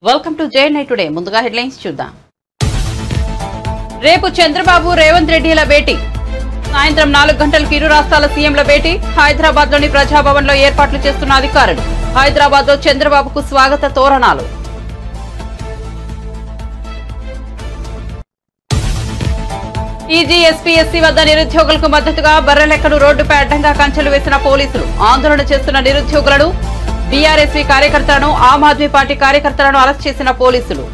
Welcome to JNI today. ముందుగా headlines చూద్దాం. రేపు చంద్రబాబు రేవంత్ రెడ్డిల భేటీ. సాయంత్రం 4 గంటలకు ఇరు రాష్ట్రాల సీఎంల భేటీ. హైదరాబాద్ లోని ప్రజాభవన్ లో ఏర్పాట్లు చేస్తున్న అధికారులు. హైదరాబాద్ లో చంద్రబాబుకు స్వాగత తోరణాలు. టీజీ ఎస్పీఎస్సీ వద్ద నిరుద్యోగులకు మద్దతుగా బర్రెలెక్కను రోడ్డుపై అడ్డంగా కంచెలు వేసిన పోలీసులు. ఆందోళన చేస్తున్న నిరుద్యోగులను, బీఆర్ఎస్వీ కార్యకర్తలను, ఆమ్ ఆద్మీ పార్టీ కార్యకర్తలను అరెస్ట్ చేసిన పోలీసులు.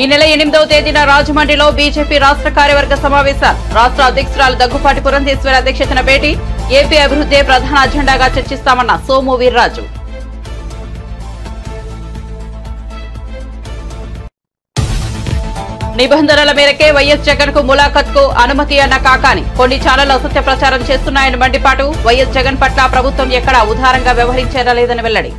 ఈ నెల 8వ తేదీన రాజమండ్రిలో బీజేపీ రాష్ట్ర కార్యవర్గ సమావేశాలు. రాష్ట్ర అధ్యక్షురాలు దగ్గుపాటి పురంధేశ్వరి అధ్యక్షతన భేటీ. ఏపీ అభివృద్ధి ప్రధాన అజెండాగా చర్చిస్తామన్న సోము వీర్రాజు. నిబంధనల మేరకే వైఎస్ జగన్ కు ములాఖత్ కు అనుమతి అన్న కాకాని. కొన్ని ఛానళ్లు అసత్య ప్రచారం చేస్తున్నాయని మండిపాటు. వైఎస్ జగన్ పట్ల ప్రభుత్వం ఎక్కడా ఉదారంగా వ్యవహరించేలా లేదని వెల్లడి.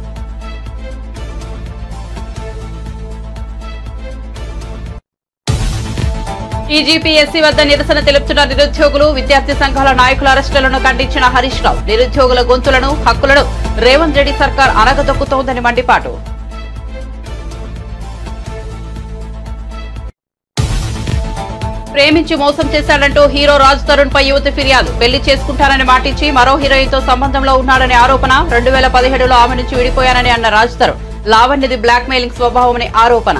టీజీపీఎస్సీ వద్ద నిరసన తెలుపుతున్న నిరుద్యోగులు, విద్యార్థి సంఘాల నాయకుల అరెస్టులను ఖండించిన హరీష్ రావు. నిరుద్యోగుల గొంతులను, హక్కులను రేవంత్ రెడ్డి సర్కార్ అనగదొక్కుతోందని మండిపాటు. ప్రేమించి మోసం చేశాడంటూ హీరో రాజ్ తరుణ్ పై యువతి ఫిర్యాదు. పెళ్లి చేసుకుంటానని మాటిచ్చి మరో హీరోయిన్ తో సంబంధంలో ఉన్నాడనే ఆరోపణ. 2017లో ఆమె నుంచి విడిపోయానని అన్న రాజ్ తరుణ్. లావణ్యది బ్లాక్ మెయిలింగ్ స్వభావమని ఆరోపణ.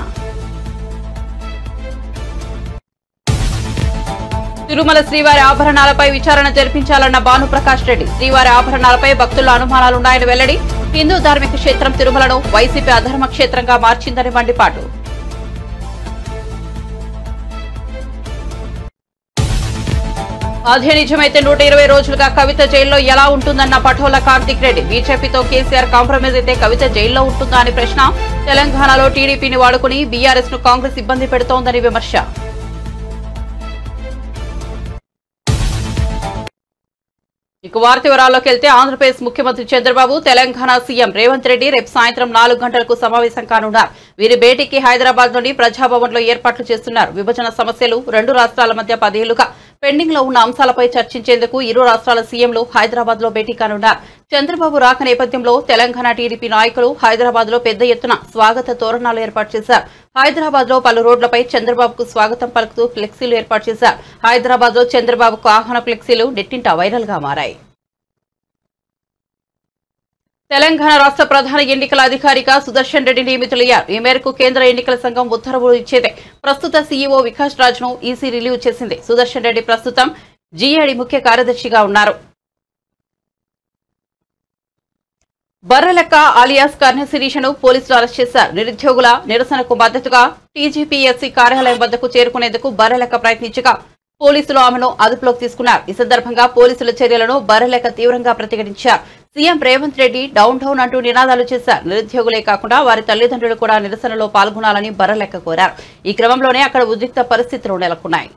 తిరుమల శ్రీవారి ఆభరణాలపై విచారణ జరిపించాలన్న భానుప్రకాష్ రెడ్డి. శ్రీవారి ఆభరణాలపై భక్తుల్లో అనుమానాలున్నాయని వెల్లడి. హిందూ ధార్మిక క్షేత్రం తిరుమలను వైసీపీ అధర్మ క్షేత్రంగా మార్చిందని మండిపాటు. అదే నిజమైతే 120 రోజులుగా కవిత జైల్లో ఎలా ఉంటుందన్న పఠోల కార్తిక్ రెడ్డి. బీజేపీతో కేసీఆర్ కాంప్రమైజ్ అయితే కవిత జైల్లో ఉంటుందా అని ప్రశ్న. తెలంగాణలో టీడీపీని వాడుకుని బీఆర్ఎస్ ను కాంగ్రెస్ ఇబ్బంది పెడుతోందని విమర్శ. ఇక వార్త వివరాల్లోకి వెళ్తే ఆంధ్రప్రదేశ్ ముఖ్యమంత్రి చంద్రబాబు, తెలంగాణ సీఎం రేవంత్ రెడ్డి రేపు సాయంత్రం 4 గంటలకు సమావేశం కానున్నారు. వీరి భేటీకి హైదరాబాద్ లోని ప్రజాభవన్ లో ఏర్పాట్లు చేస్తున్నారు. విభజన సమస్యలు, 2 రాష్ట్రాల మధ్య 10 ఏళ్లుగా పెండింగ్ లో ఉన్న అంశాలపై చర్చించేందుకు ఇరు రాష్ట్రాల సీఎంలు హైదరాబాద్ లో భేటీ కానున్నారు. చంద్రబాబు రాక నేపథ్యంలో తెలంగాణ టీడీపీ నాయకులు హైదరాబాద్ లో పెద్ద ఎత్తున స్వాగత తోరణాలు ఏర్పాటు చేశారు. హైదరాబాద్ లో పలు రోడ్లపై చంద్రబాబుకు స్వాగతం పలుకుతూ ఫ్లెక్సీలు ఏర్పాటు చేశారు. హైదరాబాద్ లో చంద్రబాబుకు ఆహ్వాన ఫ్లెక్సీలు నెట్టింట వైరల్ గా మారాయి. తెలంగాణ రాష్ట్ర ప్రధాన ఎన్నికల అధికారిగా సుదర్శన్ రెడ్డి నియమితులయ్యారు. ఈ మేరకు కేంద్ర ఎన్నికల సంఘం ఉత్తర్వులు ఇచ్చేదే. ప్రస్తుత సీఈఓ వికాస్ రాజ్ ను ఈసీ రిలీవ్ చేసింది. సుదర్శన్ రెడ్డి ప్రస్తుతం జీఏడీ ముఖ్య కార్యదర్శిగా ఉన్నారు. బర్రెలెక్క ఆలియాస్ కర్ణ శిరీషను పోలీసులు అరెస్ట్ చేశారు. నిరుద్యోగుల నిరసనకు మద్దతుగా టీజీపీఎస్సీ కార్యాలయం వద్దకు చేరుకునేందుకు బర్రెలెక్క ప్రయత్నించగా పోలీసులు ఆమెను అదుపులోకి తీసుకున్నారు. ఈ సందర్భంగా పోలీసుల చర్యలను బర్రెలెక్క తీవ్రంగా ప్రతిఘటించారు. CM Revanth Reddy down down అంటూ నినాదాలు చేశారు. నిరుద్యోగులే కాకుండా వారి తల్లిదండ్రులు కూడా నిరసనలో పాల్గొనాలని బర్రెలెక్క కోరారు. ఈ క్రమంలోనే అక్కడ ఉద్రిక్త పరిస్థితులు నెలకొన్నాయి.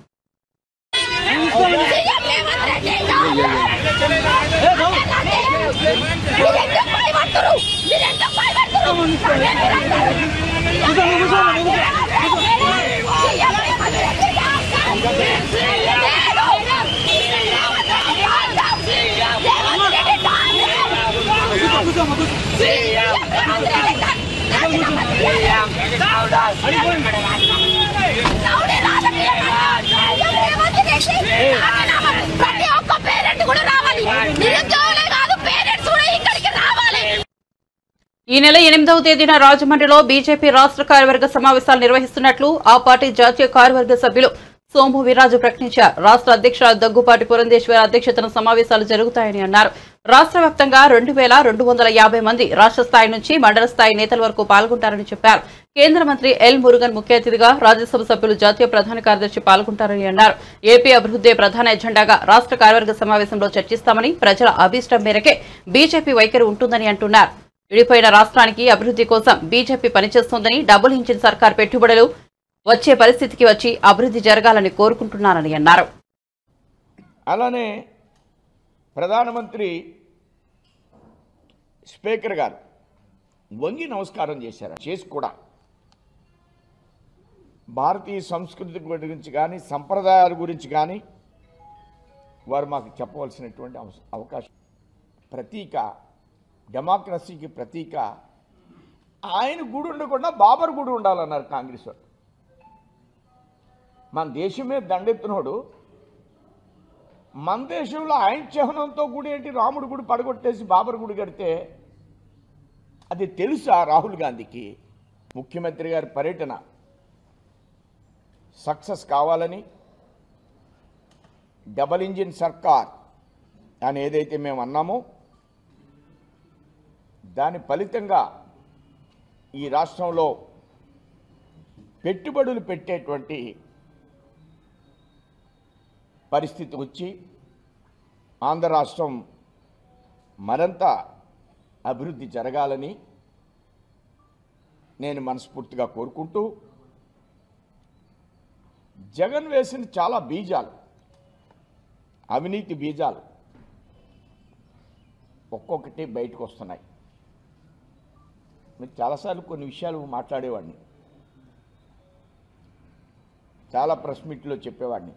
ఈ నెల 8వ తేదీన రాజమండ్రిలో బీజేపీ రాష్ట్ర కార్యవర్గ సమావేశాలు నిర్వహిస్తున్నట్లు ఆ పార్టీ జాతీయ కార్యవర్గ సభ్యులు సోము వీర్రాజు ప్రకటించారు. రాష్ట్ర అధ్యక్షురాలు దగ్గుపాటి పురంధేశ్వరి అధ్యక్షతన సమావేశాలు జరుగుతాయని అన్నారు. రాష్ట్ర వ్యాప్తంగా 2250 మంది రాష్ట్ర స్థాయి నుంచి మండల స్థాయి నేతల వరకు పాల్గొంటారని చెప్పారు. కేంద్ర మంత్రి ఎల్ మురుగన్ ముఖ్య అతిథిగా, రాజ్యసభ సభ్యులు జాతీయ ప్రధాన కార్యదర్శి పాల్గొంటారని అన్నారు. ఏపీ అభివృద్ధి ప్రధాన ఎజెండాగా రాష్ట్ర కార్యవర్గ సమావేశంలో చర్చిస్తామని, ప్రజల అభీష్టం మేరకే బీజేపీ వైఖరి ఉంటుందని అంటున్నారు. విడిపోయిన రాష్ట్రానికి అభివృద్ధి కోసం బీజేపీ పనిచేస్తోందని, డబుల్ ఇంజిన్ సర్కార్ పెట్టుబడులు వచ్చే పరిస్థితికి వచ్చి అభివృద్ధి జరగాలని కోరుకుంటున్నారని అన్నారు. అలానే ప్రధానమంత్రి స్పీకర్ గారు వంగి నమస్కారం చేసి కూడా భారతీయ సంస్కృతి గురించి కానీ సంప్రదాయాల గురించి కానీ వారు మాకు చెప్పవలసినటువంటి అవకాశం ప్రతీక డెమోక్రసీకి ప్రతీక. ఆయన గుడి ఉండకుండా బాబర్ గుడి ఉండాలన్నారు కాంగ్రెస్ వాళ్ళు. మన దేశమే దండెత్తినోడు మన దేశంలో ఆయన చిహ్నంతో గుడి ఏంటి, రాముడి గుడి పడగొట్టేసి బాబర్ గుడి కడితే అది తెలుసా రాహుల్ గాంధీకి? ముఖ్యమంత్రి గారి పర్యటన సక్సెస్ కావాలని డబల్ ఇంజిన్ సర్కార్ అని ఏదైతే మేము అన్నామో దాని ఫలితంగా ఈ రాష్ట్రంలో పెట్టుబడులు పెట్టేటువంటి పరిస్థితి వచ్చి ఆంధ్ర రాష్ట్రం మరింత అభివృద్ధి జరగాలని నేను మనస్ఫూర్తిగా కోరుకుంటూ, జగన్ వేసిన చాలా బీజాలు, అవినీతి బీజాలు ఒక్కొక్కటి బయటకు వస్తున్నాయి. మీరు చాలాసార్లు కొన్ని విషయాలు మాట్లాడేవాడిని, చాలా ప్రెస్ మీట్లో చెప్పేవాడిని.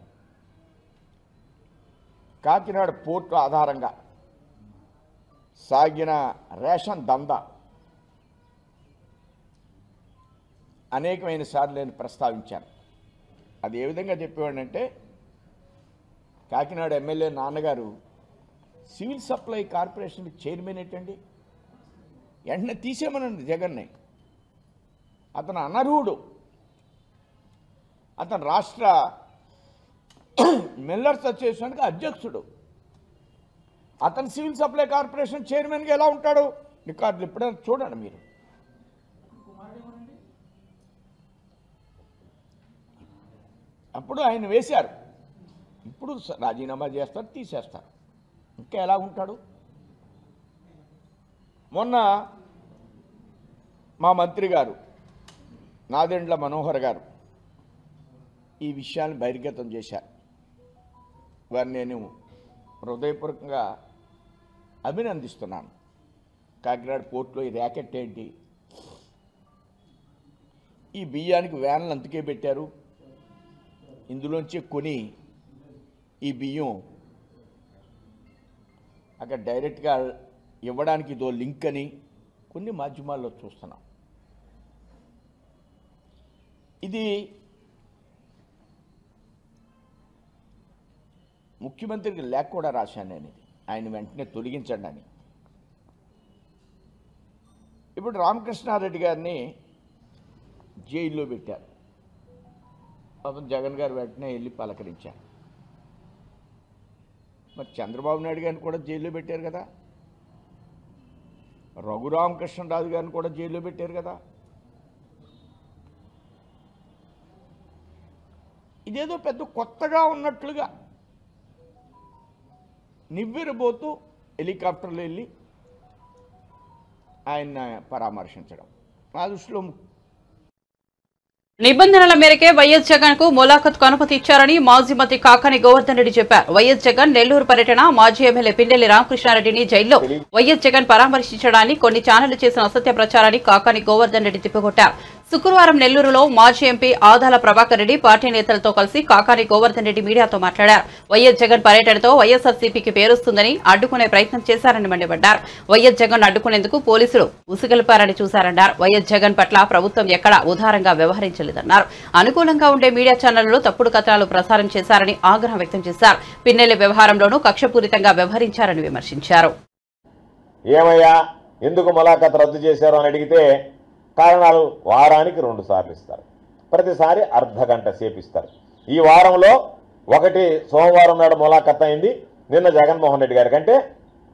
కాకినాడ పోర్టు ఆధారంగా సాగిన రేషన్ దందా అనేకమైన సార్లు నేను ప్రస్తావించాను. అది ఏ విధంగా చెప్పేవాడంటే, కాకినాడ ఎమ్మెల్యే నాన్నగారు సివిల్ సప్లై కార్పొరేషన్ చైర్మన్ ఏంటండి, వెంటనే తీసేమనండి జగన్ని. అతను అనర్హుడు. అతను రాష్ట్ర మిల్లర్స్ అసోసియేషన్కి అధ్యక్షుడు. అతను సివిల్ సప్లై కార్పొరేషన్ చైర్మన్గా ఎలా ఉంటాడు? రికార్డులు ఎప్పుడైనా చూడండి మీరు. అప్పుడు ఆయన వేశారు, ఇప్పుడు రాజీనామా చేస్తారు, తీసేస్తారు. ఇంకా ఎలా ఉంటాడు? మొన్న మా మంత్రి గారు నాదెండ్ల మనోహర్ గారు ఈ విషయాన్ని బహిర్గతం చేశారు. వారిని నేను హృదయపూర్వకంగా అభినందిస్తున్నాను. కాకినాడ పోర్టులో ఈ ర్యాకెట్ ఏంటి, ఈ బియ్యానికి వ్యాన్లు అందుకే పెట్టారు, ఇందులోంచి కొని ఈ బియ్యం అక్కడ డైరెక్ట్గా ఇవ్వడానికి ఇదో లింక్ అని కొన్ని మాధ్యమాల్లో చూస్తున్నాం. ఇది ముఖ్యమంత్రికి లేఖ కూడా రాశాను నేను, ఇది ఆయన వెంటనే తొలగించండి అని. ఇప్పుడు రామకృష్ణారెడ్డి గారిని జైల్లో పెట్టారు. పాపం జగన్ గారు వెంటనే వెళ్ళి పలకరించారు. మరి చంద్రబాబు నాయుడు గారిని కూడా జైల్లో పెట్టారు కదా, రఘురామకృష్ణరాజు గారిని కూడా జైల్లో పెట్టారు కదా. ఇదేదో పెద్ద కొత్తగా ఉన్నట్లుగా నివ్వెరబోతూ హెలికాప్టర్లో వెళ్ళి ఆయన పరామర్శించడం నా దృష్టిలో. నిబంధనల మేరకే వైఎస్ జగన్ కు ములాఖత్ అనుమతి ఇచ్చారని మాజీ మంత్రి కాకాని గోవర్ధన్ రెడ్డి చెప్పారు. వైఎస్ జగన్ నెల్లూరు పర్యటన, మాజీ ఎమ్మెల్యే పిన్నెల్లి రామకృష్ణారెడ్డిని జైల్లో వైఎస్ జగన్ పరామర్శించడాన్ని కొన్ని ఛానళ్లు చేసిన అసత్య ప్రచారాన్ని కాకాని గోవర్ధన్ రెడ్డి తిప్పికొట్టారు. శుక్రవారం నెల్లూరులో మాజీ ఎంపీ ఆదాల ప్రభాకర్ రెడ్డి పార్టీ నేతలతో కలిసి కాకాని గోవర్ధన్ రెడ్డి మీడియాతో మాట్లాడారు. వైఎస్ జగన్ పర్యటనతో వైఎస్ఆర్సీపీకి పేరొస్తుందని అడ్డుకునే ప్రయత్నం చేశారని మండిపడ్డారు. వైఎస్ జగన్ అడ్డుకునేందుకు పోలీసులు ఉసిగొల్పారని చూశారన్నారు. వైఎస్ జగన్ పట్ల ప్రభుత్వం ఎక్కడా ఉదారంగా వ్యవహరించలేదన్నారు. అనుకూలంగా ఉండే మీడియా ఛానళ్లలో తప్పుడు కథనాలు ప్రసారం చేశారని ఆగ్రహం వ్యక్తం చేశారు. పిన్నెల్లి వ్యవహారంలోనూ కక్షపూరితంగా వ్యవహరించారని విమర్శించారు. ఏమయ్యా ఎందుకు ములాఖత్ రద్దు చేశారు అని అడిగితే కారణాలు వారానికి 2 సార్లు ఇస్తారు, ప్రతిసారి అర్ధగంట సేపు ఇస్తారు. ఈ వారంలో ఒకటి సోమవారం నాడు ములాఖత్ అయింది. నిన్న జగన్మోహన్ రెడ్డి గారి కంటే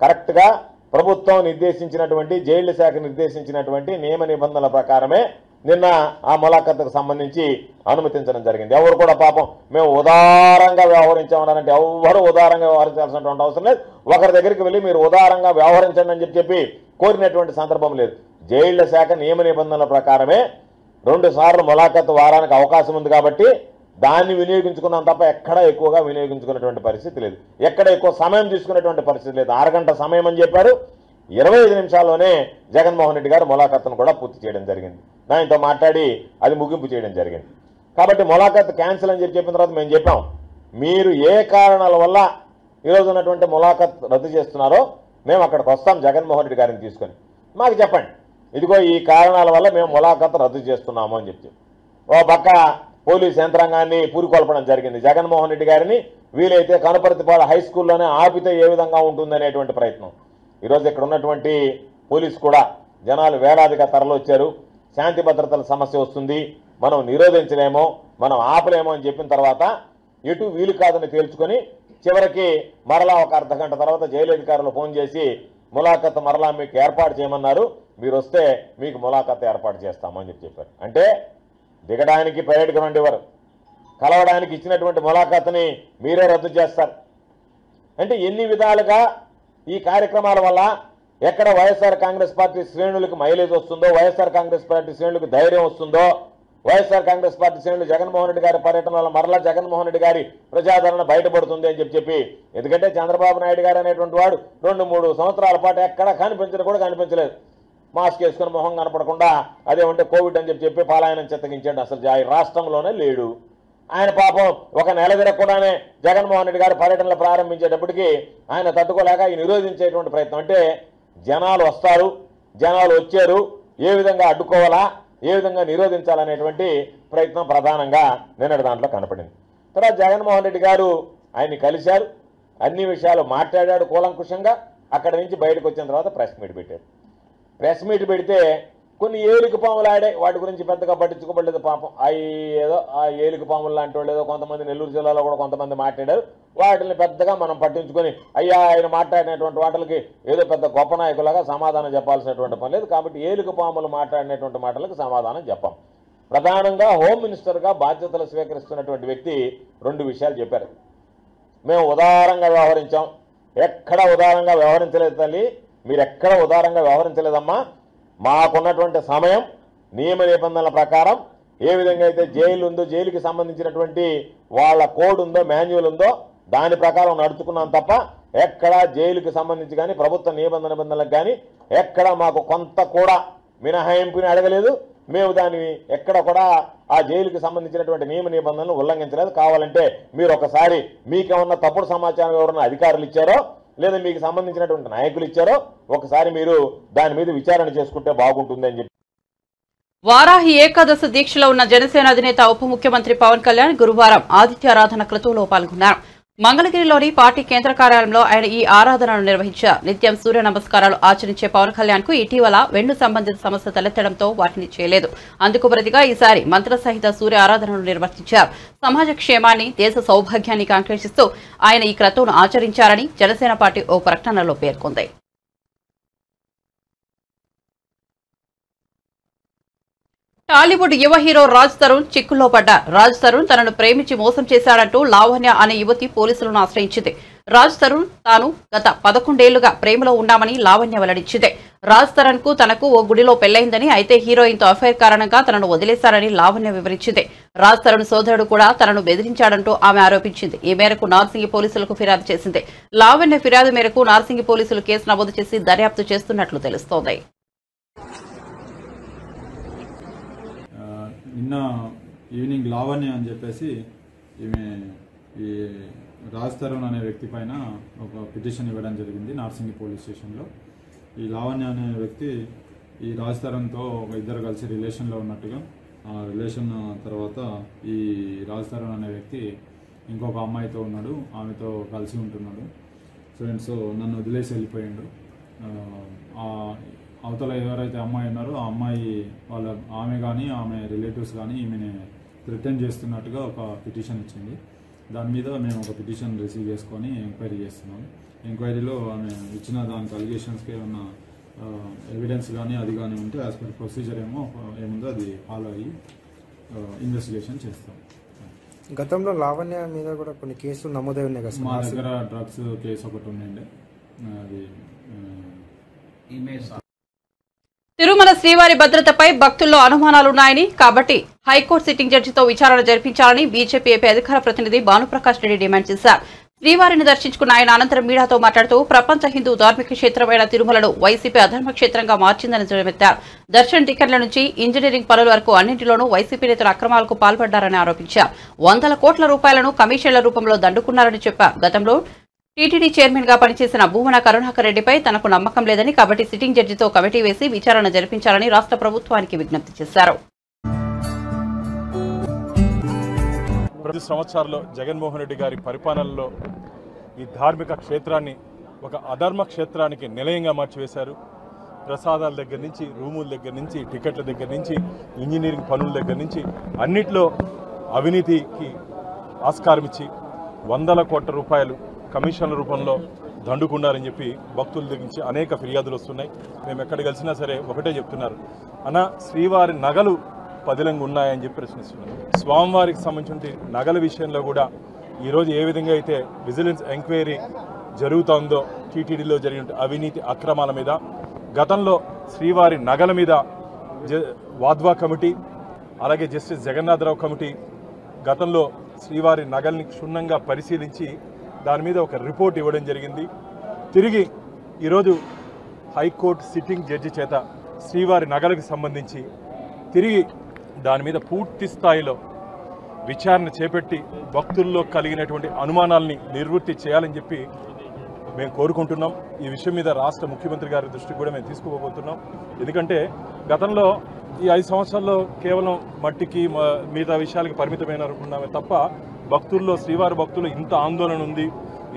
కరెక్ట్గా ప్రభుత్వం నిర్దేశించినటువంటి జైళ్ల శాఖ నిర్దేశించినటువంటి నియమ నిబంధనల ప్రకారమే నిన్న ఆ ములాఖత్కు సంబంధించి అనుమతించడం జరిగింది. ఎవరు కూడా పాపం మేము ఉదారంగా వ్యవహరించామనంటే ఎవరు ఉదారంగా వ్యవహరించాల్సినటువంటి అవసరం లేదు. ఒకరి దగ్గరికి వెళ్ళి మీరు ఉదారంగా వ్యవహరించండి అని చెప్పి కోరినటువంటి సందర్భం లేదు. జైళ్ల శాఖ నియమ నిబంధనల ప్రకారమే 2 సార్లు ములాఖత్ వారానికి అవకాశం ఉంది కాబట్టి దాన్ని వినియోగించుకున్నాం తప్ప ఎక్కడ ఎక్కువగా వినియోగించుకున్నటువంటి పరిస్థితి లేదు, ఎక్కడ ఎక్కువ సమయం తీసుకునేటువంటి పరిస్థితి లేదు. 6 గంటల సమయం అని చెప్పారు. 25 నిమిషాల్లోనే జగన్మోహన్ రెడ్డి గారు ములాఖత్తును కూడా పూర్తి చేయడం జరిగింది. దానితో మాట్లాడి అది ముగింపు చేయడం జరిగింది. కాబట్టి ములాఖత్ క్యాన్సిల్ అని చెప్పిన తర్వాత మేము చెప్పాం, మీరు ఏ కారణాల వల్ల ఈరోజు ఉన్నటువంటి ములాఖత్ రద్దు చేస్తున్నారో మేము అక్కడికి వస్తాం జగన్మోహన్ రెడ్డి గారిని తీసుకొని, మాకు చెప్పండి, ఇదిగో ఈ కారణాల వల్ల మేము ములాఖాతు రద్దు చేస్తున్నాము అని చెప్పి ఓ పక్క పోలీస్ యంత్రాంగాన్ని పూరుకొల్పడం జరిగింది. జగన్మోహన్ రెడ్డి గారిని వీలైతే కనుపర్తిపాడు హై స్కూల్లోనే ఆపితే ఏ విధంగా ఉంటుందనేటువంటి ప్రయత్నం. ఈరోజు ఇక్కడ ఉన్నటువంటి పోలీసు కూడా జనాలు వేలాదిగా తరలొచ్చారు. శాంతి భద్రతల సమస్య వస్తుంది, మనం నిరోధించలేమో, మనం ఆపలేమో అని చెప్పిన తర్వాత ఎటు వీలు కాదని తేల్చుకొని చివరికి మరలా ఒక అర్ధగంట తర్వాత జైలు అధికారులు ఫోన్ చేసి ములాఖాతు మరలా మీకు ఏర్పాటు చేయమన్నారు, మీరు వస్తే మీకు ములాఖాతు ఏర్పాటు చేస్తామని చెప్పారు. అంటే దిగడానికి పరేడ్ గ్రౌండ్ ఇవ్వరు, కలవడానికి ఇచ్చినటువంటి ములాఖాతుని మీరే రద్దు చేస్తారు. అంటే ఎన్ని విధాలుగా ఈ కార్యక్రమాల వల్ల ఎక్కడ వైఎస్ఆర్ కాంగ్రెస్ పార్టీ శ్రేణులకు మైలేజ్ వస్తుందో, వైఎస్ఆర్ కాంగ్రెస్ పార్టీ శ్రేణులకు ధైర్యం వస్తుందో, వైఎస్ఆర్ కాంగ్రెస్ పార్టీ శ్రేణులు జగన్మోహన్ రెడ్డి గారి పర్యటన వల్ల మరలా జగన్మోహన్ రెడ్డి గారి ప్రజాదరణ బయటపడుతుంది అని చెప్పి ఎందుకంటే చంద్రబాబు నాయుడు గారు అనేటువంటి వాడు 2-3 సంవత్సరాల పాటు ఎక్కడ కనిపించలేదు. మాస్క్ వేసుకుని మొహం కనపడకుండా అదేమంటే కోవిడ్ అని చెప్పి పాలాయనం చిత్తగించాడు. అసలు రాష్ట్రంలోనే లేడు ఆయన. పాపం ఒక నెల తిరగకుండానే జగన్మోహన్ రెడ్డి గారి పర్యటనలు ప్రారంభించేటప్పటికీ ఆయన తట్టుకోలేక ఈ నిరోధించేటువంటి ప్రయత్నం. అంటే జనాలు వస్తారు, జనాలు వచ్చారు, ఏ విధంగా అడ్డుకోవాలా, ఏ విధంగా నిరోధించాలనేటువంటి ప్రయత్నం ప్రధానంగా నిన్నటి దాంట్లో కనపడింది. తర్వాత జగన్మోహన్ రెడ్డి గారు ఆయన్ని కలిశారు, అన్ని విషయాలు మాట్లాడాడు కూలంకుషంగా. అక్కడి నుంచి బయటకు వచ్చిన తర్వాత ప్రెస్ మీట్ పెట్టారు. ప్రెస్ మీట్ పెడితే కొన్ని ఏలిక పాములు ఆడే, వాటి గురించి పెద్దగా పట్టించుకోబడలేదు పాపం. ఏదో ఆ ఏలిక పాములు లాంటి వాళ్ళు ఏదో కొంతమంది నెల్లూరు జిల్లాలో కూడా కొంతమంది మాట్లాడారు. వాటిని పెద్దగా మనం పట్టించుకొని అయ్యా ఆయన మాట్లాడినటువంటి వాటికి ఏదో పెద్ద గొప్ప నాయకులాగా సమాధానం చెప్పాల్సినటువంటి పని లేదు. కాబట్టి ఏలిక పాములు మాట్లాడినటువంటి మాటలకు సమాధానం చెప్పాం. ప్రధానంగా హోమ్ మినిస్టర్గా బాధ్యతలు స్వీకరిస్తున్నటువంటి వ్యక్తి 2 విషయాలు చెప్పారు. మేము ఉదారంగా వ్యవహరించాం. ఎక్కడ ఉదారంగా వ్యవహరించలేదు తల్లి, మీరు ఎక్కడ ఉదారంగా వ్యవహరించలేదమ్మా. మాకున్నటువంటి సమయం నియమ నిబంధనల ప్రకారం ఏ విధంగా అయితే జైలు ఉందో, జైలుకి సంబంధించినటువంటి వాళ్ళ కోడ్ ఉందో, మాన్యువల్ ఉందో, దాని ప్రకారం నడుచుకున్నాం తప్ప ఎక్కడా జైలుకి సంబంధించి కానీ ప్రభుత్వ నిబంధనలకు కానీ ఎక్కడ మాకు కొంత కూడా మినహాయింపుని అడగలేదు. మేము దాన్ని ఎక్కడ కూడా ఆ జైలుకి సంబంధించినటువంటి నియమ నిబంధనలు ఉల్లంఘించలేదు. కావాలంటే మీరు ఒకసారి మీకేమన్నా తప్పుడు సమాచారం ఎవరన్నా అధికారులు ఇచ్చారో లేదా మీకు సంబంధించినటువంటి నాయకులు ఇచ్చారో ఒకసారి మీరు దాని మీద విచారణ చేసుకుంటే బాగుంటుందని చెప్పి. వారాహి ఏకాదశి దీక్షలో ఉన్న జనసేన అధినేత ఉప ముఖ్యమంత్రి పవన్ కళ్యాణ్ గురువారం ఆదిత్యారాధన క్రతువులో పాల్గొన్నారు. మంగళగిరిలోని పార్టీ కేంద్ర కార్యాలయంలో ఆయన ఈ ఆరాధనను నిర్వహించారు. నిత్యం సూర్య నమస్కారాలు ఆచరించే పవన్ కళ్యాణ్ కు ఇటీవల వెన్ను సంబంధిత సమస్య తలెత్తడంతో వాటిని చేయలేదు. అందుకు ప్రతిగా ఈసారి మంత్రసహిత సూర్య ఆరాధనను నిర్వర్తించారు. సమాజ క్షేమాన్ని, దేశ సౌభాగ్యాన్ని కాంక్షిస్తూ ఆయన ఈ క్రతువును ఆచరించారని జనసేన పార్టీ ఓ ప్రకటనలో పేర్కొంది. టాలీవుడ్ యువ హీరో రాజ్ తరుణ్ చిక్కుల్లో పడ్డారు. రాజ్ తరుణ్ తనను ప్రేమించి మోసం చేశాడంటూ లావణ్య అనే యువతి పోలీసులను ఆశ్రయించింది. రాజ్ తరుణ్ తాను గత 11 ఏళ్లుగా ప్రేమలో ఉన్నామని లావణ్య వెల్లడించింది. రాజ్ తరుణ్ కు తనకు ఓ గుడిలో పెళ్లైందని, అయితే హీరోయిన్ తో అఫైర్ కారణంగా తనను వదిలేశారని లావణ్య వివరించింది. రాజ్ తరుణ్ సోదరుడు కూడా తనను బెదిరించాడంటూ ఆమె ఆరోపించింది. ఈ మేరకు నార్సింగి పోలీసులకు ఫిర్యాదు చేసింది. లావణ్య ఫిర్యాదు మేరకు నార్సింగి పోలీసులు కేసు నమోదు చేసి దర్యాప్తు చేస్తున్నట్లు తెలుస్తోంది. నిన్న ఈవినింగ్ లావణ్య అని చెప్పేసి ఈమె ఈ రాజ్ తరుణ్ అనే వ్యక్తి పైన ఒక పిటిషన్ ఇవ్వడం జరిగింది నార్సింగి పోలీస్ స్టేషన్లో. ఈ లావణ్య అనే వ్యక్తి ఈ రాజ్ తరుణ్తో ఇద్దరు కలిసి రిలేషన్లో ఉన్నట్టుగా, ఆ రిలేషన్ తర్వాత ఈ రాజ్ తరుణ్ అనే వ్యక్తి ఇంకొక అమ్మాయితో ఉన్నాడు, ఆమెతో కలిసి ఉంటున్నాడు. సో నన్ను వదిలేసి వెళ్ళిపోయిండు. అవతల ఎవరైతే అమ్మాయి ఉన్నారో ఆ అమ్మాయి ఆమె కానీ ఆమె రిలేటివ్స్ కానీ ఈమెని థ్రెటన్ చేస్తున్నట్టుగా ఒక పిటిషన్ ఇచ్చింది. దాని మీద మేము ఒక పిటిషన్ రిసీవ్ చేసుకొని ఎంక్వైరీ చేస్తున్నాం. ఎంక్వైరీలో ఆమె ఇచ్చిన దానికి అలిగేషన్స్కి ఏమన్నా ఎవిడెన్స్ కానీ అది కానీ ఉంటే యాజ్ పర్ ప్రొసీజర్ ఏముందో అది ఫాలో అయ్యి ఇన్వెస్టిగేషన్ చేస్తాం. గతంలో లావణ్య మీద కూడా కొన్ని కేసులు నమోదై ఉన్నాయి కదా. మా దగ్గర డ్రగ్స్ కేసు ఒకటి ఉందండి. అది తిరుమల శ్రీవారి భద్రతపై భక్తుల్లో అనుమానాలున్నాయని, కాబట్టి హైకోర్టు సిట్టింగ్ జడ్జితో విచారణ జరిపించాలని బీజేపీ ఏపీ అధికార ప్రతినిధి భానుప్రకాష్ రెడ్డి డిమాండ్ చేశారు. శ్రీవారిని దర్శించుకున్న ఆయన అనంతరం మీడియాతో మాట్లాడుతూ ప్రపంచ హిందూ ధార్మిక క్షేత్రమైన తిరుమలను వైసీపీ అధర్మ క్షేత్రంగా మార్చిందని ధ్వజమెత్తారు. దర్శన్ టికెట్ల నుంచి ఇంజనీరింగ్ పనుల వరకు అన్నింటిలోనూ వైసీపీ నేతలు అక్రమాలకు పాల్పడ్డారని ఆరోపించారు. 100 కోట్ల రూపాయలను కమిషన్ల రూపంలో దండుకున్నారని చెప్పారు. గతంలో టీటీడీ చైర్మన్ గా పనిచేసిన భూమన కరుణాకర్ రెడ్డిపై తనకు నమ్మకం లేదని కాబట్టి సిట్టింగ్ జడ్జితో కమిటీ వేసి విచారణ జరిపించాలని రాష్ట్ర ప్రభుత్వానికి విజ్ఞప్తి చేశారు. ప్రతి సంవత్సరాల్లో జగన్మోహన్ రెడ్డి గారి పరిపాలనలో ఈ ధార్మిక క్షేత్రాన్ని ఒక అధర్మ క్షేత్రానికి నిలయంగా మార్చివేశారు. ప్రసాదాల దగ్గర నుంచి, రూముల దగ్గర నుంచి, టికెట్ల దగ్గర నుంచి, ఇంజనీరింగ్ పనుల దగ్గర నుంచి అన్నిట్లో అవినీతికి ఆస్కారం ఇచ్చి వందల కోట్ల రూపాయలు కమిషన్ల రూపంలో దండుకున్నారని చెప్పి భక్తుల దగ్గర నుంచి అనేక ఫిర్యాదులు వస్తున్నాయి. మేము ఎక్కడ కలిసినా సరే ఒకటే చెప్తున్నారు, అన్న శ్రీవారి నగలు పదిలంగా ఉన్నాయని చెప్పి ప్రశ్నిస్తున్నారు. స్వామివారికి సంబంధించిన నగల విషయంలో కూడా ఈరోజు ఏ విధంగా అయితే విజిలెన్స్ ఎంక్వైరీ జరుగుతుందో టీటీడీలో జరిగిన అవినీతి అక్రమాల మీద, గతంలో శ్రీవారి నగల మీద వాద్వా కమిటీ, అలాగే జస్టిస్ జగన్నాథరావు కమిటీ గతంలో శ్రీవారి నగల్ని క్షుణ్ణంగా పరిశీలించి దాని మీద ఒక రిపోర్ట్ ఇవ్వడం జరిగింది. తిరిగి ఈరోజు హైకోర్టు సిట్టింగ్ జడ్జి చేత శ్రీవారి నగలకు సంబంధించి తిరిగి దాని మీద పూర్తి స్థాయిలో విచారణ చేపట్టి భక్తుల్లో కలిగినటువంటి అనుమానాల్ని నివృత్తి చేయాలని చెప్పి మేము కోరుకుంటున్నాం. ఈ విషయం మీద రాష్ట్ర ముఖ్యమంత్రి గారి దృష్టికి కూడా మేము తీసుకుపోబోతున్నాం. ఎందుకంటే గతంలో ఈ 5 సంవత్సరాల్లో కేవలం మట్టికి మిగతా విషయాలకి పరిమితమైన అనుకున్నామే తప్ప భక్తుల్లో, శ్రీవారి భక్తులు ఇంత ఆందోళన ఉంది,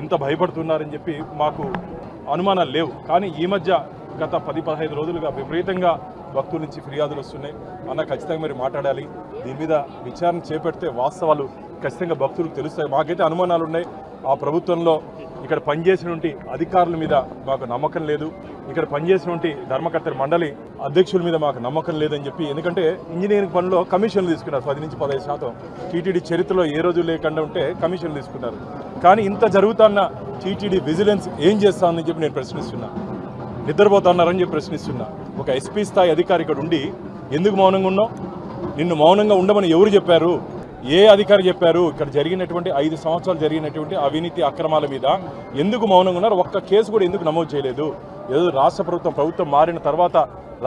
ఇంత భయపడుతున్నారని చెప్పి మాకు అనుమానాలు లేవు. కానీ ఈ మధ్య గత 10-15 రోజులుగా విపరీతంగా భక్తుల నుంచి ఫిర్యాదులు వస్తున్నాయి. అన్న ఖచ్చితంగా మీరు మాట్లాడాలి, దీని మీద విచారణ చేపడితే వాస్తవాలు ఖచ్చితంగా భక్తులకు తెలుస్తాయి. మాకైతే అనుమానాలు ఉన్నాయి. ఆ ప్రభుత్వంలో ఇక్కడ పనిచేసినటువంటి అధికారుల మీద మాకు నమ్మకం లేదు, ఇక్కడ పనిచేసినటువంటి ధర్మకర్తల మండలి అధ్యక్షుల మీద మాకు నమ్మకం లేదని చెప్పి. ఎందుకంటే ఇంజనీరింగ్ పనుల్లో కమిషన్లు తీసుకున్నారు 10 నుంచి 15%. టీటీడీ చరిత్రలో ఏ రోజు లేకుండా ఉంటే కమిషన్లు తీసుకున్నారు. కానీ ఇంత జరుగుతున్న టీటీడీ విజిలెన్స్ ఏం చేస్తామని చెప్పి నేను ప్రశ్నిస్తున్నా. నిద్రపోతున్నారని చెప్పి ప్రశ్నిస్తున్నా. ఒక ఎస్పీ స్థాయి అధికారి ఇక్కడ ఉండి ఎందుకు మౌనంగా ఉన్నావు? నిన్ను మౌనంగా ఉండమని ఎవరు చెప్పారు? ఏ అధికారి చెప్పారు? ఇక్కడ జరిగినటువంటి 5 సంవత్సరాలు జరిగినటువంటి అవినీతి అక్రమాల మీద ఎందుకు మౌనంగా ఉన్నారు? ఒక్క కేసు కూడా ఎందుకు నమోదు చేయలేదు? ఏదో రాష్ట్ర ప్రభుత్వం మారిన తర్వాత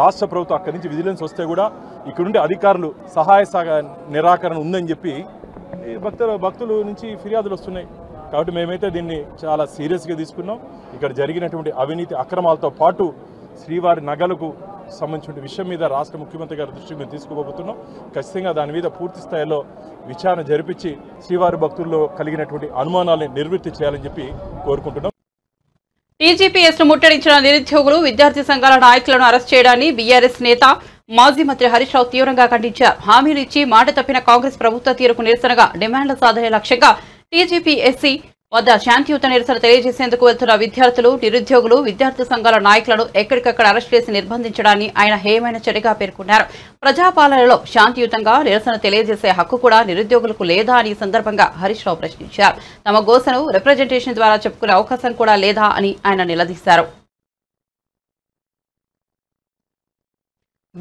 రాష్ట్ర ప్రభుత్వం అక్కడి నుంచి విజిలెన్స్ వస్తే కూడా ఇక్కడుండే అధికారులు సహాయ నిరాకరణ ఉందని చెప్పి భక్తుల నుంచి ఫిర్యాదులు వస్తున్నాయి. కాబట్టి మేమైతే దీన్ని చాలా సీరియస్గా తీసుకున్నాం. ఇక్కడ జరిగినటువంటి అవినీతి అక్రమాలతో పాటు శ్రీవారి నగలకు సంబంధించిన విషయం మీద రాష్ట్ర ముఖ్యమంత్రి గారి దృష్టికి మేము తీసుకుపోతున్నాం. ఖచ్చితంగా దాని మీద పూర్తి స్థాయిలో విచారణ జరిపించి శ్రీవారి భక్తుల్లో కలిగినటువంటి అనుమానాలను నివృత్తి చేయాలని చెప్పి కోరుకుంటున్నాం. టీజీపీఎస్ను ముట్టడించిన నిరుద్యోగులు, విద్యార్థి సంఘాల నాయకులను అరెస్ట్ చేయడాన్ని బీఆర్ఎస్ నేత మాజీ మంత్రి హరీష్ రావు తీవ్రంగా ఖండించారు. హామీలు ఇచ్చి మాట తప్పిన కాంగ్రెస్ ప్రభుత్వ తీరుకు నిరసనగా డిమాండ్ల సాధనే లక్ష్యంగా టీజీపీఎస్సీ వద్ద శాంతియుత నిరసన తెలియజేసేందుకు వెళ్తున్న విద్యార్థులు, నిరుద్యోగులు, విద్యార్థి సంఘాల నాయకులను ఎక్కడికక్కడ అరెస్ట్ చేసి నిర్బంధించడాన్ని ఆయన హేయమైన చర్యగా పేర్కొన్నారు. ప్రజాపాలనలో శాంతియుతంగా నిరసన తెలియజేసే హక్కు కూడా నిరుద్యోగులకు లేదా అని సందర్భంగా హరీష్ రావు ప్రశ్నించారు. తమ గోసను రిప్రజెంటేషన్ ద్వారా చెప్పుకునే అవకాశం కూడా లేదా అని ఆయన నిలదీశారు.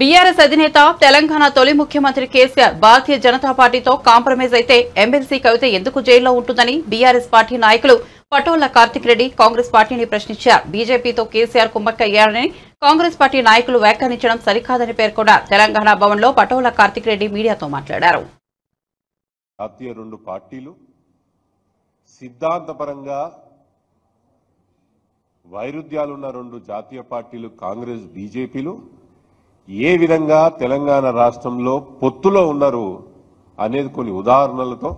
బీఆర్ఎస్ అధినేత, తెలంగాణ తొలి ముఖ్యమంత్రి కేసీఆర్ భారతీయ జనతా పార్టీతో కాంప్రమైజ్ అయితే ఎమ్మెల్సీ కవిత ఎందుకు జైల్లో ఉంటుందని బీఆర్ఎస్ పార్టీ నాయకులు పటోళ్ల కార్తిక్ రెడ్డి కాంగ్రెస్ పార్టీని ప్రశ్నించారు. బీజేపీతో కేసీఆర్ కుమ్మక్కయ్యారని కాంగ్రెస్ పార్టీ నాయకులు వ్యాఖ్యానించడం సరికాదని పేర్కొన్నారు. తెలంగాణ భవన్లో పటోళ్ల కార్తిక్ రెడ్డి మీడియాతో మాట్లాడారు. జాతీయ 2 పార్టీలు సిద్ధాంతపరంగా వైరుధ్యాలున్న 2 జాతీయ పార్టీలు కాంగ్రెస్, బీజేపీలు ఏ విధంగా తెలంగాణ రాష్ట్రంలో పొత్తులో ఉన్నారు అనేది కొన్ని ఉదాహరణలతో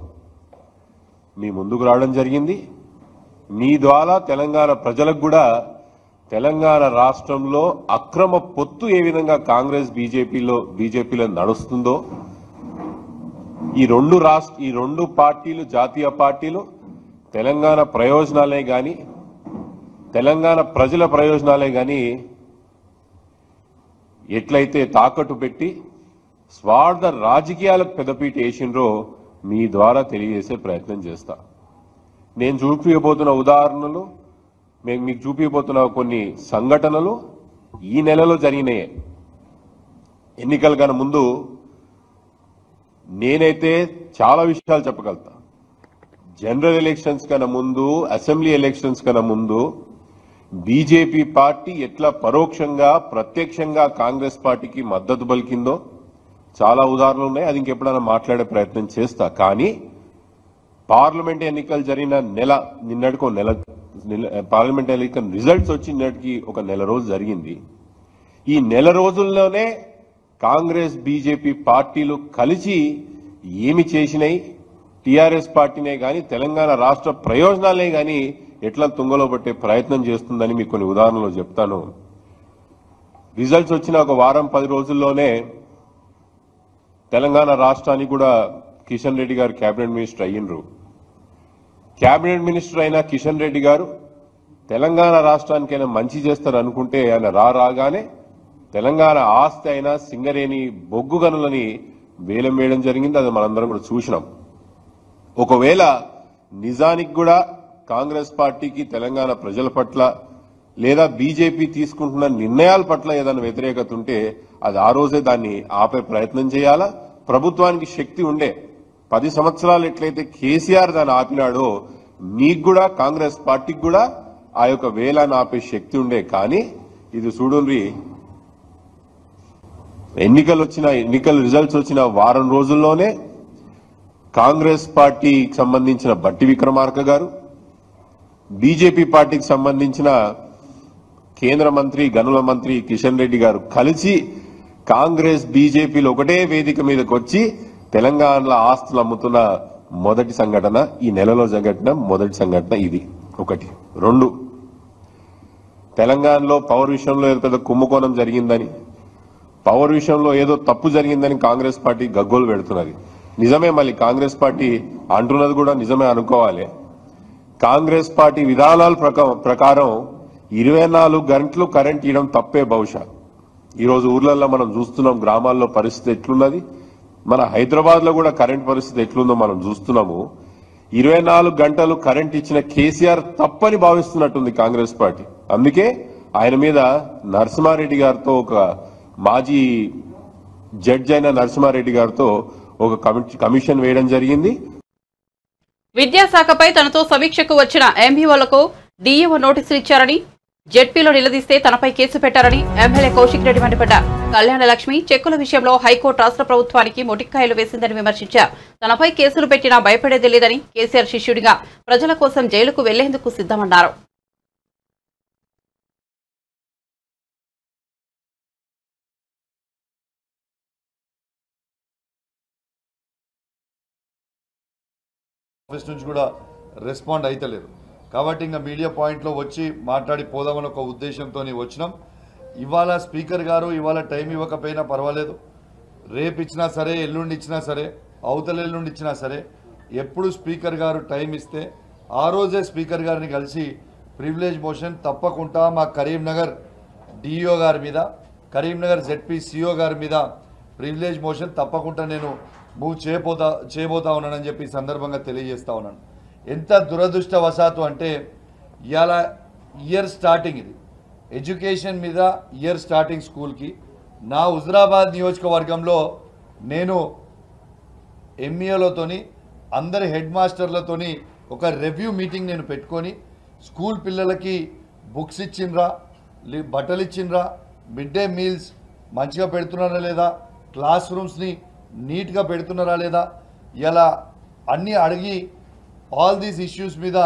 మీ ముందుకు రావడం జరిగింది. మీ ద్వారా తెలంగాణ ప్రజలకు కూడా తెలంగాణ రాష్ట్రంలో అక్రమ పొత్తు ఏ విధంగా కాంగ్రెస్, బీజేపీలో నడుస్తుందో, ఈ 2 పార్టీలు, జాతీయ పార్టీలు తెలంగాణ ప్రయోజనాలే గాని, తెలంగాణ ప్రజల ప్రయోజనాలే గాని ఎట్లయితే తాకట్టు పెట్టి స్వార్థ రాజకీయాలకు పెద్దపీట వేసిండ్రో మీ ద్వారా తెలియజేసే ప్రయత్నం చేస్తా. నేను చూపించబోతున్న ఉదాహరణలు, మీకు చూపించబోతున్న కొన్ని సంఘటనలు ఈ నెలలో జరిగినాయి. ఎన్నికల కన్నా ముందు నేనైతే చాలా విషయాలు చెప్పగలుగుతా. జనరల్ ఎలక్షన్స్ కన్నా ముందు, అసెంబ్లీ ఎలక్షన్స్ కన్నా ముందు బీజేపీ పార్టీ ఎట్లా పరోక్షంగా, ప్రత్యక్షంగా కాంగ్రెస్ పార్టీకి మద్దతు పలికిందో చాలా ఉదాహరణలు ఉన్నాయి. అది ఇంకెప్పుడైనా మాట్లాడే ప్రయత్నం చేస్తా. కానీ పార్లమెంట్ ఎన్నికలు జరిగిన నిన్నటికో నెల పార్లమెంట్ ఎన్నికల రిజల్ట్స్ వచ్చినట్టుకి ఒక నెల రోజు జరిగింది. ఈ నెల రోజుల్లోనే కాంగ్రెస్ బీజేపీ పార్టీలు కలిసి ఏమి చేసినాయి, టీఆర్ఎస్ పార్టీనే గాని తెలంగాణ రాష్ట్ర ప్రయోజనాలే గాని ఎట్లా తుంగలో పట్టే ప్రయత్నం చేస్తుందని మీకు కొన్ని ఉదాహరణలు చెప్తాను. రిజల్ట్స్ వచ్చిన ఒక వారం 10 రోజుల్లోనే తెలంగాణ రాష్ట్రానికి కూడా కిషన్ రెడ్డి గారు కేబినెట్ మినిస్టర్ అయ్యిండ్రు. కేబినెట్ మినిస్టర్ అయిన కిషన్ రెడ్డి గారు తెలంగాణ రాష్ట్రానికైనా మంచి చేస్తారు అనుకుంటే ఆయన రాగానే తెలంగాణ ఆస్తి అయిన సింగరేణి బొగ్గు గనులని వేలం వేయడం జరిగింది. అది మనందరం కూడా చూసినాం. ఒకవేళ నిజానికి కూడా కాంగ్రెస్ పార్టీకి తెలంగాణ ప్రజల పట్ల లేదా బీజేపీ తీసుకుంటున్న నిర్ణయాల పట్ల ఏదైనా వ్యతిరేకత ఉంటే అది ఆ రోజే దాన్ని ఆపే ప్రయత్నం చేయాలా. ప్రభుత్వానికి శక్తి ఉండే 10 సంవత్సరాలు ఎట్లయితే కేసీఆర్ దాన్ని ఆపినాడో మీకు కూడా కాంగ్రెస్ పార్టీకి కూడా ఆ యొక్క వేలాన్ని ఆపే శక్తి ఉండే. కానీ ఇది చూడండి, ఎన్నికల రిజల్ట్స్ వచ్చిన వారం రోజుల్లోనే కాంగ్రెస్ పార్టీకి సంబంధించిన బట్టి విక్రమార్క గారు, బీజేపీ పార్టీకి సంబంధించిన కేంద్ర మంత్రి గనుల మంత్రి కిషన్ రెడ్డి గారు కలిసి కాంగ్రెస్ బీజేపీలు ఒకటే వేదిక మీదకి వచ్చి తెలంగాణలో ఆస్తులు అమ్ముతున్న మొదటి సంఘటన, ఈ నెలలో జరిగిన మొదటి సంఘటన ఇది. 1. 2, తెలంగాణలో పవర్ విషయంలో ఏదో పెద్ద కుంభకోణం జరిగిందని, పవర్ విషయంలో ఏదో తప్పు జరిగిందని కాంగ్రెస్ పార్టీ గగ్గోలు పెడుతున్నది. నిజమే, మళ్ళీ కాంగ్రెస్ పార్టీ అంటున్నది కూడా నిజమే అనుకోవాలి. కాంగ్రెస్ పార్టీ విధానాల ప్రకారం 24 గంటలు కరెంట్ ఇవ్వడం తప్పే. బహుశా ఈరోజు ఊర్లలో మనం చూస్తున్నాం, గ్రామాల్లో పరిస్థితి ఎట్లున్నది, మన హైదరాబాద్ లో కూడా కరెంట్ పరిస్థితి ఎట్లుందో మనం చూస్తున్నాము. 24 గంటలు కరెంట్ ఇచ్చిన కేసీఆర్ తప్పని భావిస్తున్నట్టుంది కాంగ్రెస్ పార్టీ. అందుకే ఆయన మీద నరసింహారెడ్డి గారితో, ఒక మాజీ జడ్జి అయిన నరసింహారెడ్డి గారితో ఒక కమిషన్ వేయడం జరిగింది. విద్యాశాఖపై తనతో సమీక్షకు వచ్చిన ఎంబీఓలకు డీఈఓ నోటీసులు ఇచ్చారని, జెడ్పీలో నిలదీస్తే తనపై కేసు పెట్టారని ఎమ్మెల్యే కౌశిక్ రెడ్డి మండిపడ్డారు. కళ్యాణ లక్ష్మి చెక్కుల విషయంలో హైకోర్టు రాష్ట్ర ప్రభుత్వానికి మొటిక్కాయలు వేసిందని విమర్శించారు. తనపై కేసులు పెట్టినా భయపడేది లేదని, కేసీఆర్ శిష్యుడిగా ప్రజల కోసం జైలుకు వెళ్లేందుకు సిద్ధమన్నారు. ఆఫీస్ నుంచి కూడా రెస్పాండ్ అయితలేరు కాబట్టి ఇంకా మీడియా పాయింట్లో వచ్చి మాట్లాడి పోదామని ఒక ఉద్దేశంతో వచ్చినాం. ఇవాళ స్పీకర్ గారు ఇవాళ టైం ఇవ్వకపోయినా పర్వాలేదు, రేపు ఇచ్చినా సరే, ఎల్లుండి ఇచ్చినా సరే, అవతల ఎల్లుండి ఇచ్చినా సరే, ఎప్పుడు స్పీకర్ గారు టైం ఇస్తే ఆ రోజే స్పీకర్ గారిని కలిసి ప్రివిలేజ్ మోషన్ తప్పకుండా మా కరీంనగర్ డిఈఓ గారి మీద, కరీంనగర్ జెడ్పీ సిఓ గారి మీద ప్రివిలేజ్ మోషన్ తప్పకుండా నేను మూవ్ చేయబోతా ఉన్నానని చెప్పి సందర్భంగా తెలియజేస్తా ఉన్నాను. ఎంత దురదృష్టవశాత్తు అంటే ఇవాళ ఇయర్ స్టార్టింగ్, ఇది ఎడ్యుకేషన్ మీద ఇయర్ స్టార్టింగ్ స్కూల్కి నా హుజరాబాద్ నియోజకవర్గంలో నేను ఎంఈఓలతోని అందరి హెడ్ మాస్టర్లతోని ఒక రివ్యూ మీటింగ్ నేను పెట్టుకొని స్కూల్ పిల్లలకి బుక్స్ ఇచ్చిండ్రా, బట్టలు ఇచ్చిండ్రా, మిడ్ డే మీల్స్ మంచిగా పెడుతున్నారా లేదా, క్లాస్ రూమ్స్ని నీట్గా పెడుతున్నారా లేదా, ఇలా అన్నీ అడిగి ఆల్ దీస్ ఇష్యూస్ మీద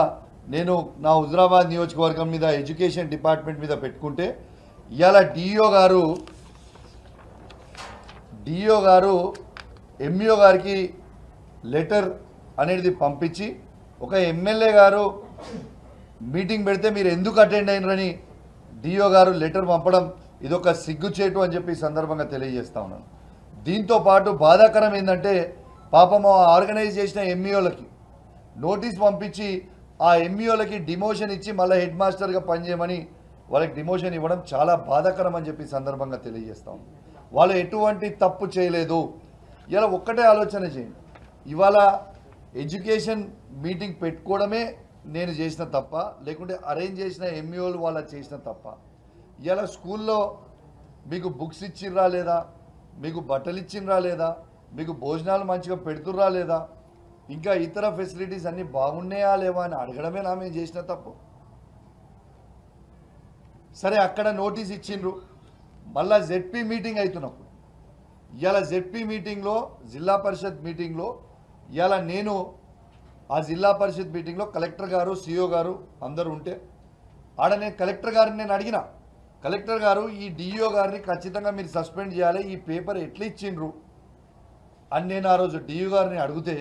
నేను నా హుజరాబాద్ నియోజకవర్గం మీద ఎడ్యుకేషన్ డిపార్ట్మెంట్ మీద పెట్టుకుంటే ఇవాళ డిఓ గారు ఎంఈఓ గారికి లెటర్ అనేది పంపించి, ఒక ఎమ్మెల్యే గారు మీటింగ్ పెడితే మీరు ఎందుకు అటెండ్ అయినరని డిఓ గారు లెటర్ పంపడం ఇదొక సిగ్గుచేటు అని చెప్పి సందర్భంగా తెలియజేస్తా ఉన్నాను. దీంతో పాటు బాధాకరం ఏంటంటే పాపం ఆర్గనైజ్ చేసిన ఎంఈఓలకి నోటీస్ పంపించి ఆ ఎంఈఓలకి డిమోషన్ ఇచ్చి మళ్ళీ హెడ్ మాస్టర్గా పనిచేయమని వాళ్ళకి డిమోషన్ ఇవ్వడం చాలా బాధాకరం అని చెప్పి సందర్భంగా తెలియజేస్తాం. వాళ్ళు ఎటువంటి తప్పు చేయలేదు. ఇలా ఒక్కటే ఆలోచన చేయండి, ఇవాళ ఎడ్యుకేషన్ మీటింగ్ పెట్టుకోవడమే నేను చేసిన తప్ప, లేకుంటే అరేంజ్ చేసిన ఎంఈఓలు వాళ్ళ చేసిన తప్ప? ఇలా స్కూల్లో మీకు బుక్స్ ఇచ్చిర్రా లేదా, మీకు బట్టలు ఇచ్చిండ్రా లేదా, మీకు భోజనాలు మంచిగా పెడుతుర్రా లేదా, ఇంకా ఇతర ఫెసిలిటీస్ అన్నీ బాగున్నాయా లేవా అని అడగడమే నా మేము చేసిన తప్పు. సరే, అక్కడ నోటీస్ ఇచ్చిండ్రు, మళ్ళా జెడ్పీ మీటింగ్ అవుతున్నప్పుడు ఇవాళ జెడ్పీ మీటింగ్లో, జిల్లా పరిషత్ మీటింగ్లో ఇవాళ నేను ఆ జిల్లా పరిషత్ మీటింగ్లో కలెక్టర్ గారు సిఓ గారు అందరూ ఉంటే ఆడ నేను కలెక్టర్ గారిని అడిగిన, కలెక్టర్ గారు ఈ డిఓ గారిని ఖచ్చితంగా మీరు సస్పెండ్ చేయాలి, ఈ పేపర్ ఎట్లా ఇచ్చిండ్రు అని నేను ఆ రోజు డిఓ గారిని అడిగితే,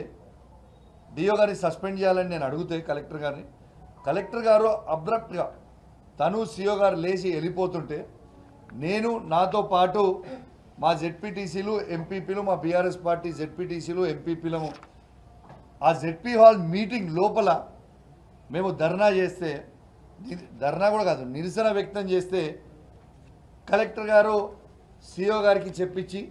డిఓ గారిని సస్పెండ్ చేయాలని నేను అడిగితే కలెక్టర్ గారు అబ్రప్ట్గా తను సిఓ గారు లేచి వెళ్ళిపోతుంటే నేను నాతో పాటు మా జెడ్పీటీసీలు ఎంపీపీలు మా బీఆర్ఎస్ పార్టీ జెడ్పీటీసీలు ఎంపీపీలము ఆ జెడ్పీ హాల్ మీటింగ్ లోపల మేము ధర్నా చేస్తే, ధర్నా కూడా కాదు నిరసన వ్యక్తం చేస్తే కలెక్టర్ గారు సిఓ గారికి చెప్పించి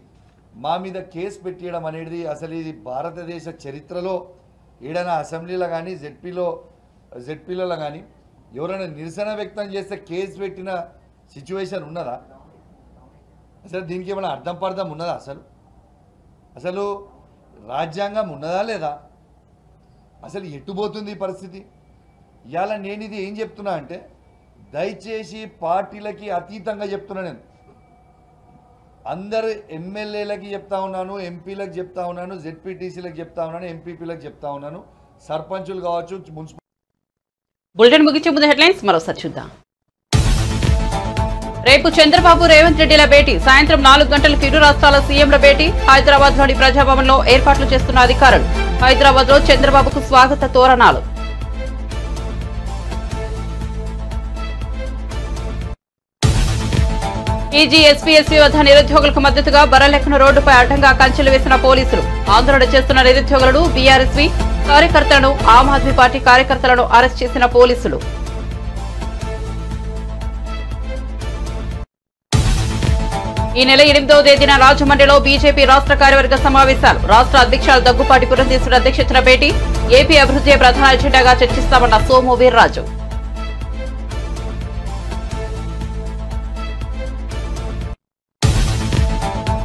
మా మీద కేసు పెట్టియడం అనేది అసలు ఇది భారతదేశ చరిత్రలో ఏడైనా అసెంబ్లీలో కానీ జెడ్పీలలో కానీ ఎవరైనా నిరసన వ్యక్తం చేస్తే కేసు పెట్టిన సిచ్యువేషన్ ఉన్నదా? అసలు దీనికి ఏమైనా అర్థం పర్థం ఉన్నదా? అసలు రాజ్యాంగం ఉన్నదా లేదా? అసలు ఎట్టుపోతుంది ఈ పరిస్థితి? ఇవాళ నేను ఇది ఏం చెప్తున్నా అంటే దయచేసి పార్టీలకి అతీతంగా చెప్తున్నా, నేను అందరు ఎమ్మెల్యేలకి చెప్తా ఉన్నాను, ఎంపీలకు చెప్తా ఉన్నాను, జెడ్పీటీసీలకు చెప్తా ఉన్నాను, ఎంపీపీలకు చెప్తా ఉన్నాను, సర్పంచులు కావచ్చు, మున్సిపల్. బులెటిన్ ముగించే ముందు హెడ్లైన్స్ మరోసారి చూద్దాం. రేపు చంద్రబాబు రేవంత్ రెడ్డిల భేటీ, సాయంత్రం 4 గంటలకు ఇరు రాష్ట్రాల సీఎంల భేటీ. హైదరాబాద్ లోని ప్రజాభవన్లో ఏర్పాట్లు చేస్తున్న అధికారులు. హైదరాబాద్ లో చంద్రబాబుకు స్వాగత తోరణాలు. ఈజీ ఎస్పీ వద్ద నిరుద్యోగులకు మద్దతుగా బర్రెలెక్కన రోడ్డుపై అడ్డంగా కంచెలు వేసిన పోలీసులు. ఆందోళన చేస్తున్న నిరుద్యోగులను, బీఆర్ఎస్వీ కార్యకర్తలను, ఆమ్ ఆద్మీ పార్టీ కార్యకర్తలను అరెస్ట్ చేసిన పోలీసులు. ఈ నెల 8వ తేదీన రాజమండ్రిలో బీజేపీ రాష్ట్ర కార్యవర్గ సమావేశాలు. రాష్ట్ర అధ్యక్షులు దగ్గుపాటి పురంధేశ్వరి అధ్యక్షతన భేటీ. ఏపీ అభివృద్ధి ప్రధాన ఎజెండాగా చర్చిస్తామన్న సోము వీర్రాజు.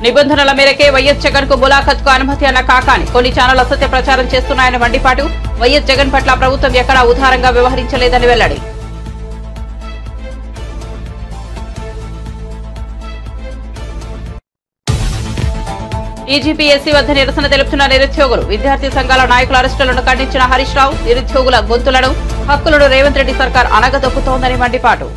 నిబంధనల మేరకే వైఎస్ జగన్ కు ములాఖత్ కు అనుమతి అన్న కాకాని. కొన్ని ఛానల్ అసత్య ప్రచారం చేస్తున్నాయని మండిపాటు. వైఎస్ జగన్ పట్ల ప్రభుత్వం ఎక్కడా ఉదారంగా వ్యవహరించలేదని వెల్లడి. ఈజీపీఎస్సీ వద్ద నిరసన తెలుపుతున్న నిరుద్యోగులు. విద్యార్థి సంఘాల నాయకుల అరెస్టులను ఖండించిన హరీష్ రావు. నిరుద్యోగుల గొంతులను, హక్కులను రేవంత్ రెడ్డి సర్కార్ అనగదొక్కుతోందని మండిపాటు.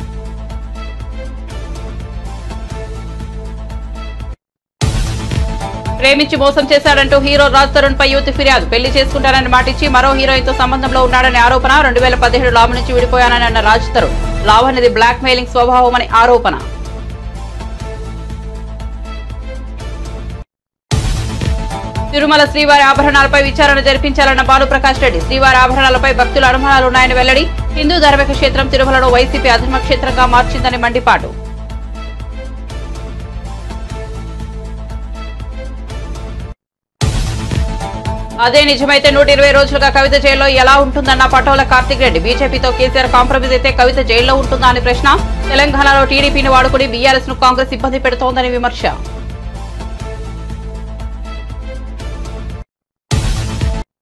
ప్రేమించి మోసం చేశాడంటూ హీరో రాజ్ తరుణ్ పై యువతి ఫిర్యాదు. పెళ్లి చేసుకుంటానని మాటిచ్చి మరో హీరోయిన్ తో సంబంధంలో ఉన్నాడని ఆరోపణ. 2017 లాభ నుంచి విడిపోయానని అన్న రాజ్ తరుణ్. లావ్ అనేది బ్లాక్ మెయిలింగ్ స్వభావమని ఆరోపణ. తిరుమల శ్రీవారి ఆభరణాలపై విచారణ జరిపించాలన్న భానుప్రకాష్ రెడ్డి. శ్రీవారి ఆభరణాలపై భక్తుల అనుమానాలున్నాయని వెల్లడి. హిందూ ధార్మిక క్షేత్రం తిరుమలను వైసీపీ అధర్మ క్షేత్రంగా మార్చిందని మండిపాటు. అదే నిజమైతే 120 రోజులుగా కవిత జైల్లో ఎలా ఉంటుందన్న పటోల కార్తిక్ రెడ్డి. బీజేపీతో కేసీఆర్ కాంప్రమైజ్ అయితే కవిత జైల్లో ఉంటుందా అని ప్రశ్న. తెలంగాణలో టీడీపీని వాడుకుని బీఆర్ఎస్ ను కాంగ్రెస్ ఇబ్బంది పెడుతోందని విమర్శ.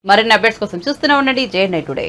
మరిన్ని అప్డేట్స్ కోసం చూస్తూనే ఉండండి JNI టుడే.